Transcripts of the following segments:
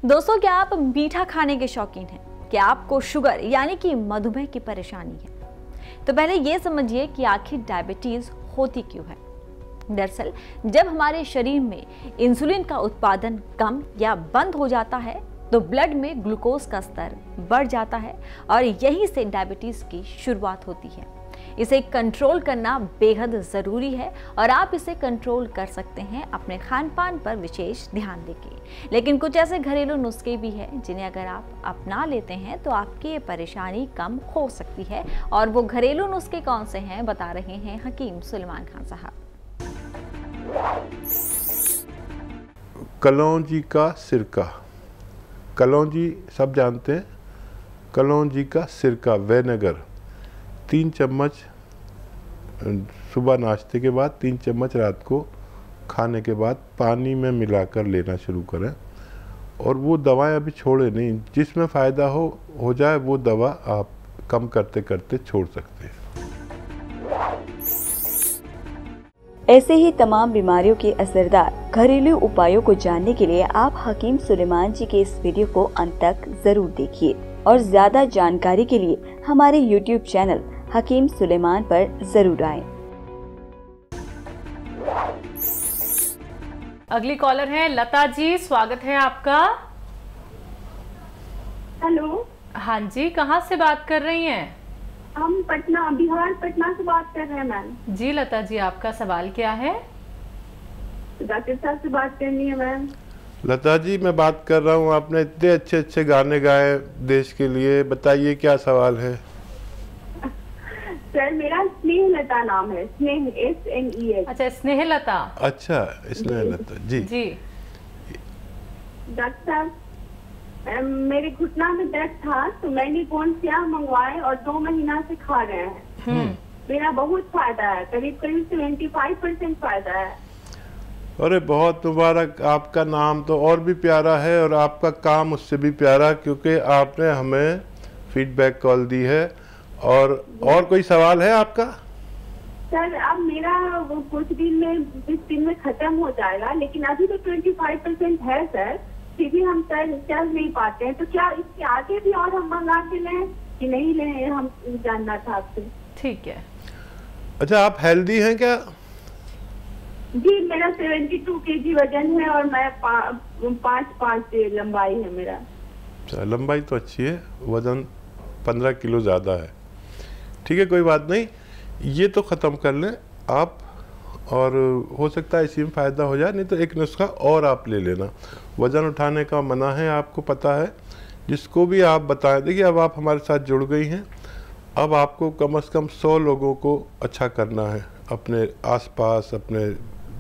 दोस्तों, क्या आप मीठा खाने के शौकीन हैं? क्या आपको शुगर यानी कि मधुमेह की परेशानी है? तो पहले ये समझिए कि आखिर डायबिटीज होती क्यों है। दरअसल जब हमारे शरीर में इंसुलिन का उत्पादन कम या बंद हो जाता है तो ब्लड में ग्लूकोज का स्तर बढ़ जाता है और यहीं से डायबिटीज की शुरुआत होती है। इसे कंट्रोल करना बेहद ज़रूरी है और आप इसे कंट्रोल कर सकते हैं अपने खान पान पर विशेष ध्यान देके। लेकिन कुछ ऐसे घरेलू नुस्खे भी हैं जिन्हें अगर आप अपना लेते हैं तो आपकी ये परेशानी कम हो सकती है। और वो घरेलू नुस्खे कौन से हैं, बता रहे हैं हकीम सुलेमान खान साहब। कलौंजी का सिरका, कलौंजी सब जानते हैं। कलौंजी का सिरका विनेगर 3 चम्मच सुबह नाश्ते के बाद, 3 चम्मच रात को खाने के बाद पानी में मिलाकर लेना शुरू करें। और वो दवाएं अभी छोड़े नहीं, जिसमें फ़ायदा हो जाए वो दवा आप कम करते करते छोड़ सकते हैं। ऐसे ही तमाम बीमारियों के असरदार घरेलू उपायों को जानने के लिए आप हकीम सुलेमान जी के इस वीडियो को अंत तक जरूर देखिए और ज्यादा जानकारी के लिए हमारे YouTube चैनल हकीम सुलेमान पर जरूर आएं। अगली कॉलर है लता जी, स्वागत है आपका। हेलो। हाँ जी, कहाँ से बात कर रही हैं? हम पटना, बिहार पटना से बात कर रहे हैं मैम। जी लता जी, आपका सवाल क्या है? डॉक्टर साहब से बात करनी है मैम। लता जी, मैं बात कर रहा हूँ, आपने इतने अच्छे अच्छे गाने गाए देश के लिए, बताइए क्या सवाल है? सर मेरा स्नेहलता नाम है, स्नेह SNEH। अच्छा, स्नेहलता। अच्छा, स्नेहलता जी। जी डॉक्टर साहब, मेरे घुटना में दर्द था तो मैंने कौन स्याह मंगवाए और 2 महीना से खा रहे हैं। मेरा बहुत फायदा है, करीब करीब 75% फायदा है। अरे बहुत मुबारक, आपका नाम तो और भी प्यारा है और आपका काम उससे भी प्यारा, क्योंकि आपने हमें फीडबैक कॉल दी है। और कोई सवाल है आपका? सर अब मेरा वो कुछ दिन में 20 दिन में खत्म हो जाएगा, लेकिन अभी तो 25% है सर, फिर भी हम चल नहीं पाते हैं। तो क्या इसके आगे भी और हम मंगा के लें कि नहीं लें, हम जानना था आपसे। ठीक है। अच्छा, आप हेल्दी हैं क्या? जी, मेरा 72 kg वजन है और मैं 5'5" लंबाई है मेरा। अच्छा, लंबाई तो अच्छी है, वजन 15 किलो ज़्यादा है। ठीक है, कोई बात नहीं, ये तो ख़त्म कर लें आप, और हो सकता है इसी में फ़ायदा हो जाए, नहीं तो एक नुस्खा और आप ले लेना। वज़न उठाने का मना है, आपको पता है, जिसको भी आप बताएं। देखिए, अब आप हमारे साथ जुड़ गई हैं, अब आपको कम से कम 100 लोगों को अच्छा करना है, अपने आसपास, अपने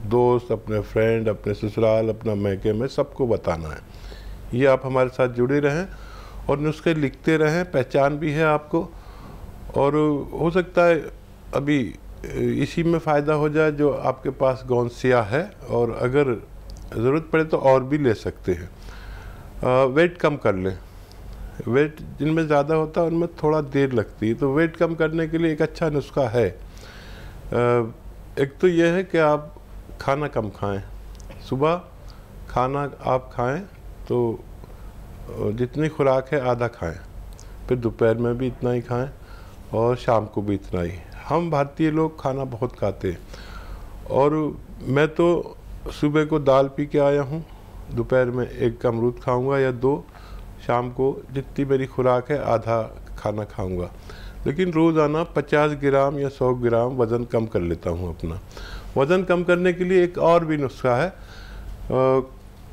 दोस्त, अपने फ्रेंड, अपने ससुराल, अपना मैके में सबको बताना है। ये आप हमारे साथ जुड़े रहें और नुस्खे लिखते रहें, पहचान भी है आपको। और हो सकता है अभी इसी में फ़ायदा हो जाए जो आपके पास गौनसिया है, और अगर ज़रूरत पड़े तो और भी ले सकते हैं। वेट कम कर लें, वेट जिनमें ज़्यादा होता है उनमें थोड़ा देर लगती है, तो वेट कम करने के लिए एक अच्छा नुस्खा है। एक तो यह है कि आप खाना कम खाएं। सुबह खाना आप खाएं तो जितनी खुराक है आधा खाएं, फिर दोपहर में भी इतना ही खाएं और शाम को भी इतना ही। हम भारतीय लोग खाना बहुत खाते हैं, और मैं तो सुबह को दाल पी के आया हूँ, दोपहर में 1 अमरूद खाऊंगा या 2, शाम को जितनी मेरी खुराक है आधा खाना खाऊंगा। लेकिन रोज़ाना 50 ग्राम या 100 ग्राम वज़न कम कर लेता हूँ अपना। वज़न कम करने के लिए एक और भी नुस्खा है।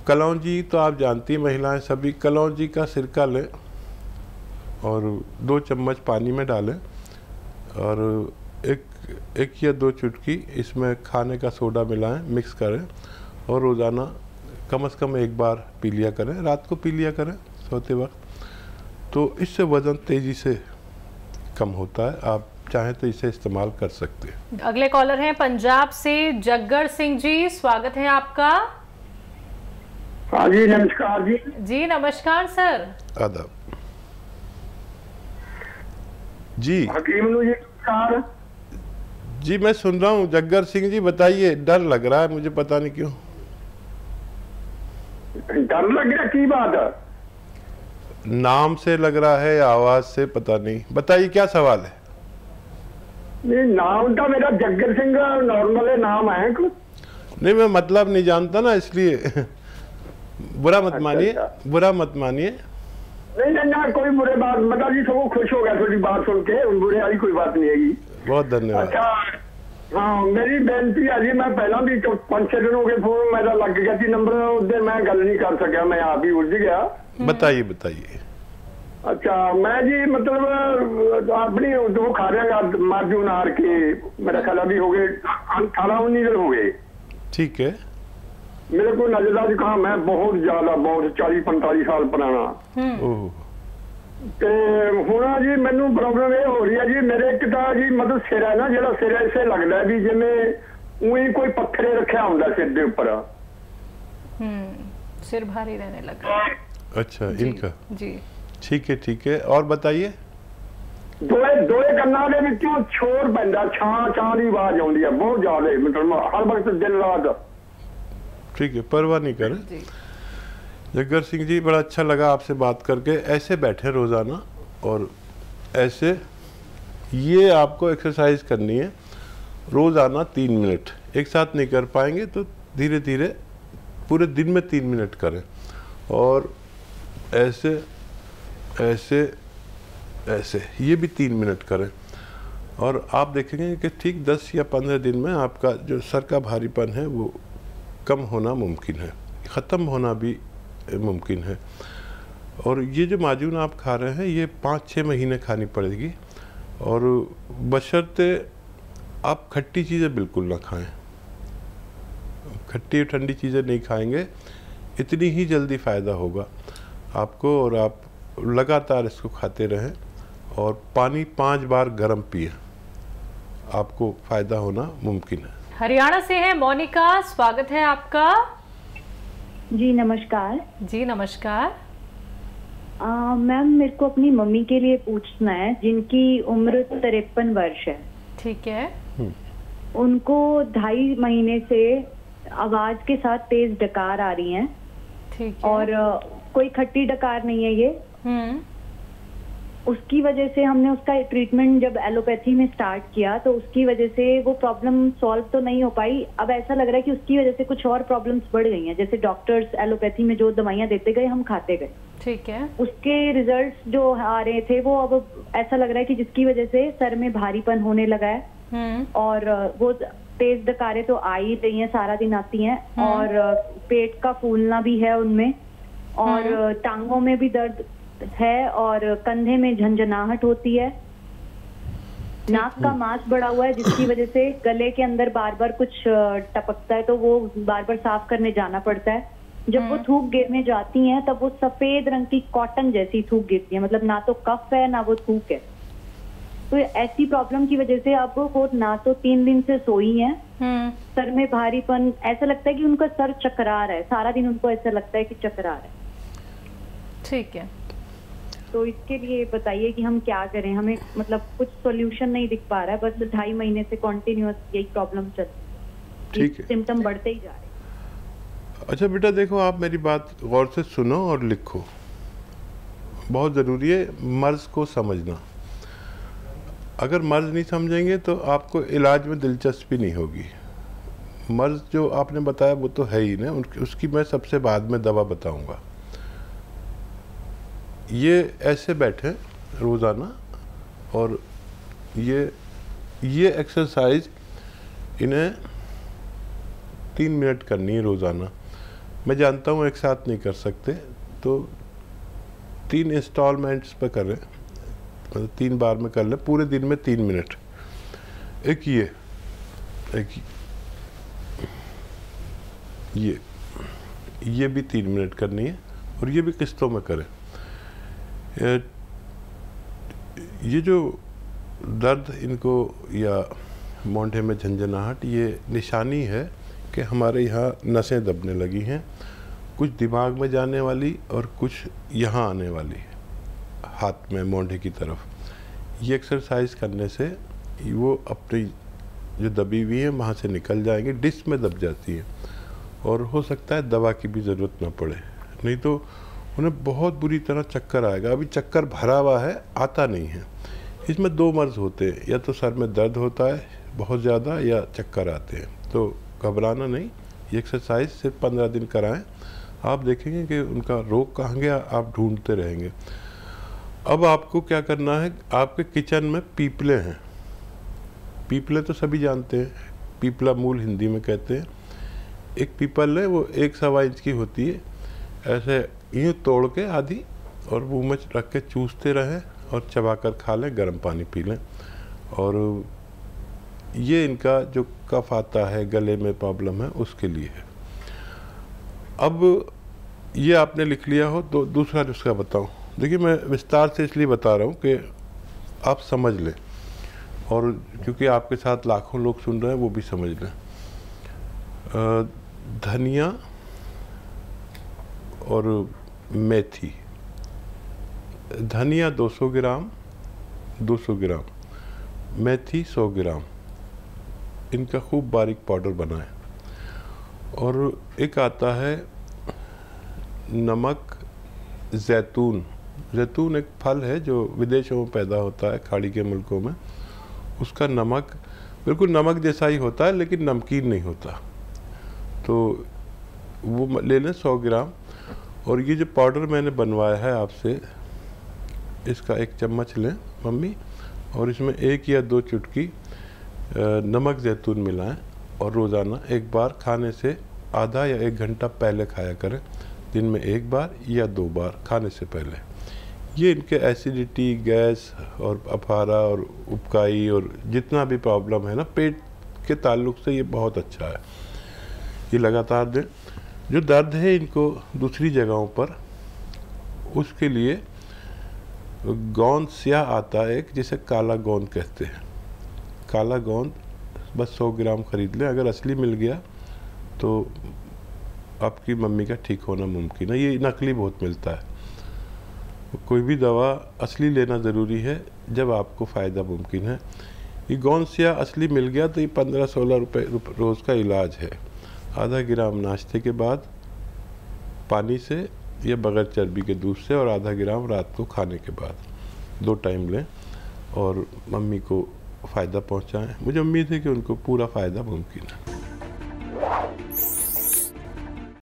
कलौंजी तो आप जानती हैं, महिलाएं सभी कलौंजी का सिरका लें और 2 चम्मच पानी में डालें, और एक या 2 चुटकी इसमें खाने का सोडा मिलाएं, मिक्स करें, और रोज़ाना कम से कम 1 बार पी लिया करें, रात को पी लिया करें सोते वक्त। तो इससे वज़न तेज़ी से कम होता है, आप चाहें तो इसे इस्तेमाल कर सकते हैं। अगले कॉलर हैं पंजाब से जग्गर सिंह जी, स्वागत है आपका। हाँ जी, नमस्कार जी। जी नमस्कार सर। आदाब जी। हकीम जी नमस्कार जी, मैं सुन रहा हूँ। जग्गर सिंह जी बताइए, डर लग रहा है मुझे, पता नहीं क्यों। डर लग गया, की बात है? नाम से लग रहा है या आवाज से पता नहीं। बताइए क्या सवाल है। नहीं, नाम तो मेरा जग्गर सिंह नॉर्मल नाम है। नहीं, मैं मतलब नहीं जानता ना, इसलिए बुरा मत मानिए, बुरा मत मानिए। नहीं नहीं ना, कोई बुरे बात बता जी, सबको खुश हो गया थोड़ी बात सुन के, बुरे वाली कोई बात नहीं है। बहुत धन्यवाद। अच्छा हाँ, मेरी बेनती है जी, मैं पहला भी 5-6 दिन हो गए फोन मेरा लग गया थी नंबर, उधर मैं गल नहीं कर सका, मैं आप ही उलझ गया। बताइए बताइए। अच्छा मैं जी मतलब अपनी वो खा रहा मार्जू नार के, मेरा ख्याल अभी हो गए 18-19 दिन हो गए। ठीक है। मेरे को नजला जुकाम है बहुत ज्यादा, बहुत 40-45 साल पुराना। ਤੇ ਹੁਣ ਜੀ ਮੈਨੂੰ ਪ੍ਰੋਬਲਮ ਇਹ ਹੋ ਰਹੀ ਹੈ ਜੀ, ਮੇਰੇ ਇੱਕ ਤਾਂ ਜੀ ਮਤਲਬ ਸਿਰ ਹੈ ਨਾ, ਜਿਹੜਾ ਸਿਰ ਐਸੇ ਲੱਗਦਾ ਵੀ ਜਿਵੇਂ ਉਹੀ ਕੋਈ ਪੱਥਰੇ ਰੱਖਿਆ ਹੁੰਦਾ ਸਿਰ ਦੇ ਉੱਪਰ। सिर भारी रहने लगा। अच्छा इनका जी ठीक है, ठीक है। और बताइए। ਦੋਏ ਕੰਨਾਂ ਦੇ ਵਿੱਚੋਂ ਸ਼ੋਰ ਪੈਂਦਾ, ਛਾਂ ਦੀ ਆਵਾਜ਼ ਆਉਂਦੀ ਹੈ ਬਹੁਤ ਜ਼ਿਆਦਾ, ਮਤਲਬ ਹਰ ਵਕਤ ਦਿਨ ਰਾਤ। ठीक है, परवाह नहीं करें। जग्गर सिंह जी, बड़ा अच्छा लगा आपसे बात करके। ऐसे बैठे रोज़ाना और ऐसे, ये आपको एक्सरसाइज करनी है रोज़ाना 3 मिनट। एक साथ नहीं कर पाएंगे तो धीरे धीरे पूरे दिन में 3 मिनट करें। और ऐसे ऐसे ऐसे, ये भी 3 मिनट करें। और आप देखेंगे कि ठीक 10 या 15 दिन में आपका जो सर का भारीपन है वो कम होना मुमकिन है, ख़त्म होना भी मुमकिन है। और ये जो माजून आप खा रहे हैं ये 5-6 महीने खानी पड़ेगी। और बशर्ते आप खट्टी चीज़ें बिल्कुल ना खाएं, खट्टी ठंडी चीज़ें नहीं खाएंगे, इतनी ही जल्दी फ़ायदा होगा आपको। और आप लगातार इसको खाते रहें और पानी 5 बार गर्म पिए, आपको फ़ायदा होना मुमकिन है। हरियाणा से है मोनिका, स्वागत है आपका। जी नमस्कार। जी नमस्कार। मैम मेरे को अपनी मम्मी के लिए पूछना है, जिनकी उम्र 53 वर्ष है। ठीक है। उनको 2.5 महीने से आवाज के साथ तेज डकार आ रही हैं। ठीक है। और कोई खट्टी डकार नहीं है ये। उसकी वजह से हमने उसका ट्रीटमेंट जब एलोपैथी में स्टार्ट किया तो उसकी वजह से वो प्रॉब्लम सॉल्व तो नहीं हो पाई। अब ऐसा लग रहा है कि उसकी वजह से कुछ और प्रॉब्लम्स बढ़ गई हैं, जैसे डॉक्टर्स एलोपैथी में जो दवाइयाँ देते गए हम खाते गए। ठीक है। उसके रिजल्ट्स जो आ रहे थे वो अब ऐसा लग रहा है कि जिसकी वजह से सर में भारीपन होने लगा है। और वो तेज डकारें तो आ ही रही हैं, सारा दिन आती हैं। और पेट का फूलना भी है उनमें, और टांगों में भी दर्द है, और कंधे में झंझनाहट होती है। नाक का मांस बढ़ा हुआ है जिसकी वजह से गले के अंदर बार बार कुछ टपकता है, तो वो बार बार साफ करने जाना पड़ता है। जब वो थूक गिरने जाती हैं तब वो सफेद रंग की कॉटन जैसी थूक गिरती है, मतलब ना तो कफ है ना वो थूक है। तो ऐसी प्रॉब्लम की वजह से अब वो ना तो 3 दिन से सोई हैं, सर में भारीपन, ऐसा लगता है कि उनका सर चकरा रहा है, सारा दिन उनको ऐसा लगता है कि चकरा रहा है। ठीक है। तो इसके लिए बताइए कि हम क्या करें, हमें मतलब कुछ सॉल्यूशन नहीं दिख पा रहा है, बस 2.5 महीने से कॉन्टिन्यूअस यही प्रॉब्लम चल रही है, सिम्टम बढ़ते ही जा रहे हैं। अच्छा बेटा देखो, आप मेरी बात गौर से सुनो और लिखो, बहुत ज़रूरी है मर्ज़ को समझना। अगर मर्ज़ नहीं समझेंगे तो आपको इलाज में दिलचस्पी नहीं होगी। मर्ज़ जो आपने बताया वो तो है ही ना, उसकी मैं सबसे बाद में दवा बताऊंगा। ये ऐसे बैठे रोज़ाना और ये एक्सरसाइज इन्हें 3 मिनट करनी है रोज़ाना। मैं जानता हूँ एक साथ नहीं कर सकते, तो 3 इंस्टॉलमेंट्स पे कर रहे हैं, मतलब 3 बार में कर लें, पूरे दिन में 3 मिनट। एक ये भी 3 मिनट करनी है, और ये भी किस्तों में करें। ये जो दर्द इनको या मोंढे में झंझनाहट, ये निशानी है कि हमारे यहाँ नसें दबने लगी हैं, कुछ दिमाग में जाने वाली और कुछ यहाँ आने वाली, हाथ में मोंढे की तरफ। ये एक्सरसाइज करने से वो अपनी जो दबी हुई है वहाँ से निकल जाएंगे, डिस्क में दब जाती है, और हो सकता है दवा की भी ज़रूरत ना पड़े, नहीं तो उन्हें बहुत बुरी तरह चक्कर आएगा। अभी चक्कर भरा हुआ है, आता नहीं है। इसमें 2 मर्ज होते हैं, या तो सर में दर्द होता है बहुत ज़्यादा या चक्कर आते हैं। तो घबराना नहीं, ये एक्सरसाइज सिर्फ 15 दिन कराएं, आप देखेंगे कि उनका रोग कहाँ गया, आप ढूंढते रहेंगे। अब आपको क्या करना है, आपके किचन में पीपले हैं। पीपले तो सभी जानते हैं, पीपला मूल हिंदी में कहते हैं। एक पीपल है, वो 1-1.25 इंच की होती है, ऐसे यूँ तोड़ के आधी और मुँह में रख के चूसते रहें और चबाकर खा लें, गर्म पानी पी लें। और ये इनका जो कफ आता है, गले में प्रॉब्लम है, उसके लिए है। अब ये आपने लिख लिया हो तो दूसरा नुस्खा बताऊं। देखिए, मैं विस्तार से इसलिए बता रहा हूँ कि आप समझ लें, और क्योंकि आपके साथ लाखों लोग सुन रहे हैं, वो भी समझ लें। धनिया और मेथी, धनिया 200 ग्राम, 200 ग्राम, मेथी 100 ग्राम, इनका खूब बारीक पाउडर बनाएं। और एक आता है नमक जैतून। जैतून एक फल है जो विदेशों में पैदा होता है, खाड़ी के मुल्कों में। उसका नमक बिल्कुल नमक जैसा ही होता है, लेकिन नमकीन नहीं होता। तो वो ले लें 100 ग्राम। और ये जो पाउडर मैंने बनवाया है आपसे, इसका 1 चम्मच लें मम्मी, और इसमें 1 या 2 चुटकी नमक जैतून मिलाएं, और रोज़ाना एक बार खाने से आधा या 1 घंटा पहले खाया करें। दिन में 1 बार या 2 बार खाने से पहले। ये इनके एसिडिटी, गैस और अफारा और उबकाई और जितना भी प्रॉब्लम है ना पेट के ताल्लुक से, ये बहुत अच्छा है। ये लगातार दें। जो दर्द है इनको दूसरी जगहों पर, उसके लिए गोंद स्याह आता है एक, जिसे काला गोंद कहते हैं। काला गोंद बस 100 ग्राम खरीद लें। अगर असली मिल गया तो आपकी मम्मी का ठीक होना मुमकिन है। ये नकली बहुत मिलता है। कोई भी दवा असली लेना ज़रूरी है जब आपको फ़ायदा मुमकिन है। ये गोंद स्याह असली मिल गया तो ये 15-16 रुपये रोज़ का इलाज है। आधा ग्राम नाश्ते के बाद पानी से या बगैर चर्बी के दूध से, और आधा ग्राम रात को खाने के बाद। 2 टाइम लें और मम्मी को फ़ायदा पहुंचाएं। मुझे उम्मीद है कि उनको पूरा फ़ायदा मुमकिन है।